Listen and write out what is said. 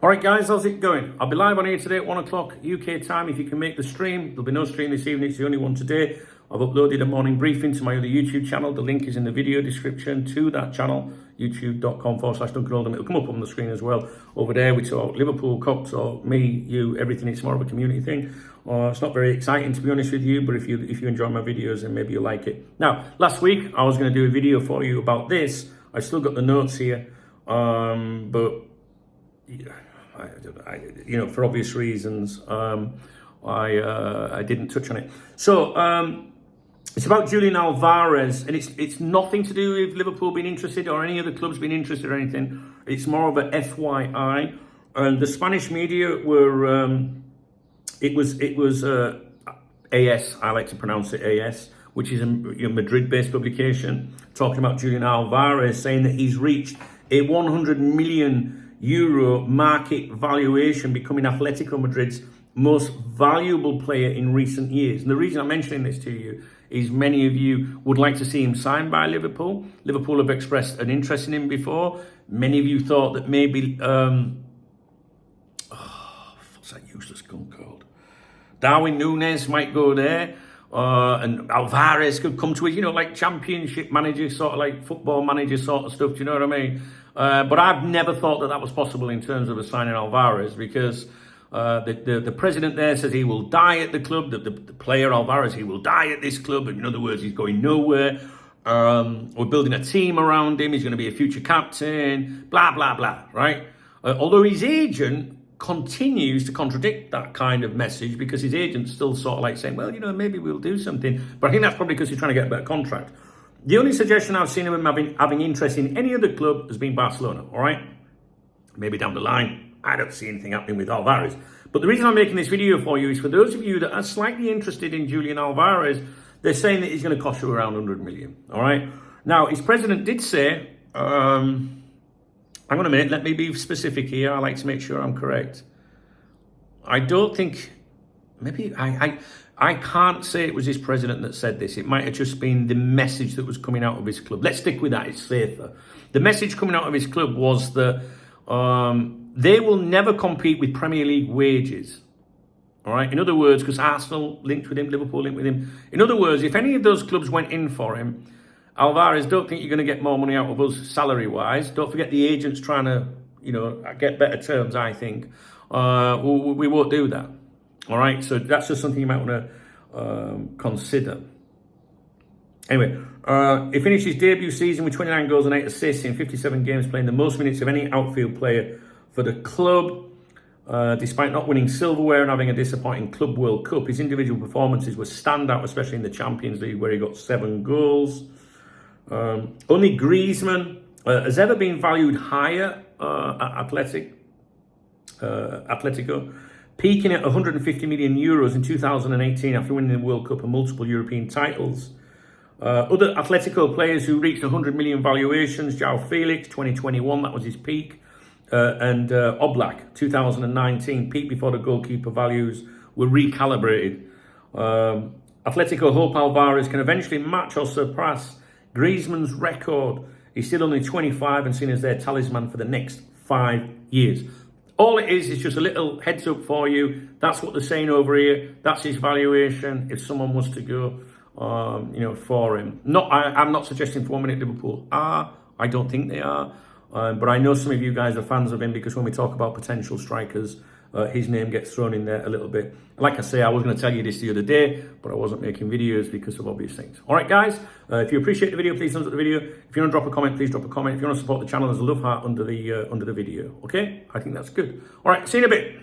All right, guys, how's it going? I'll be live on here today at 1 o'clock UK time. If you can make the stream, there'll be no stream this evening. It's the only one today. I've uploaded a morning briefing to my other YouTube channel. The link is in the video description to that channel, youtube.com/Duncan Oldham. It'll come up on the screen as well. Over there, we talk Liverpool, Cups, or me, you, everything. It's more of a community thing. It's not very exciting, to be honest with you, but if you enjoy my videos, then maybe you'll like it. Now, last week, I was going to do a video for you about this. I've still got the notes here, but... for obvious reasons, I didn't touch on it. So it's about Julián Álvarez, and it's nothing to do with Liverpool being interested or any other clubs being interested or anything. It's more of a FYI. And the Spanish media were it was AS. I like to pronounce it AS, which is a Madrid-based publication, talking about Julián Álvarez, saying that he's reached a 100 million euro market valuation, becoming Atletico Madrid's most valuable player in recent years. And the reason I'm mentioning this to you is many of you would like to see him signed by Liverpool. Liverpool have expressed an interest in him before. Many of you thought that maybe what's that useless gun called? Darwin Núñez might go there. And Álvarez could come to it, like championship manager, sort of like football manager sort of stuff, do you know what I mean? But I've never thought that was possible in terms of a signing Álvarez, because the president there says he will die at the club, the player Álvarez, he will die at this club. In other words, he's going nowhere. We're building a team around him. He's going to be a future captain, blah, blah, blah, right? Although his agent continues to contradict that kind of message, because his agent's still sort of like saying, well, maybe we'll do something. But I think that's probably because he's trying to get a better contract. The only suggestion I've seen of him having interest in any other club has been Barcelona, all right? Maybe down the line, I don't see anything happening with Álvarez. But the reason I'm making this video for you is for those of you that are slightly interested in Julián Álvarez. They're saying that he's going to cost you around 100 million, all right? Now, his president did say, hang on a minute, let me be specific here. I like to make sure I'm correct. I don't think, maybe, I can't say it was his president that said this. It might have just been the message that was coming out of his club. Let's stick with that, it's safer. The message coming out of his club was that they will never compete with Premier League wages. All right, in other words, because Arsenal linked with him, Liverpool linked with him. In other words, if any of those clubs went in for him, Álvarez, don't think you're going to get more money out of us salary-wise. Don't forget the agent's trying to, get better terms, I think. We won't do that. All right, so that's just something you might want to consider. Anyway, he finished his debut season with 29 goals and 8 assists in 57 games, playing the most minutes of any outfield player for the club. Despite not winning silverware and having a disappointing Club World Cup, his individual performances were standout, especially in the Champions League, where he got 7 goals. Only Griezmann has ever been valued higher at Atletico, peaking at 150 million euros in 2018 after winning the World Cup and multiple European titles. Other Atletico players who reached 100 million valuations: João Felix, 2021, that was his peak, and Oblak, 2019, peak before the goalkeeper values were recalibrated. Atletico hope Álvarez can eventually match or surpass Griezmann's record. He's still only 25 and seen as their talisman for the next 5 years. All it is just a little heads up for you. That's what they're saying over here. That's his valuation if someone was to go, for him. I'm not suggesting for 1 minute Liverpool are. I don't think they are. But I know some of you guys are fans of him, because when we talk about potential strikers, his name gets thrown in there a little bit. Like I say, I was going to tell you this the other day, but I wasn't making videos because of obvious things. All right, guys, if you appreciate the video, please thumbs up the video. If you want to drop a comment, please drop a comment. If you want to support the channel, there's a love heart under the video. Okay, I think that's good. All right, see you in a bit.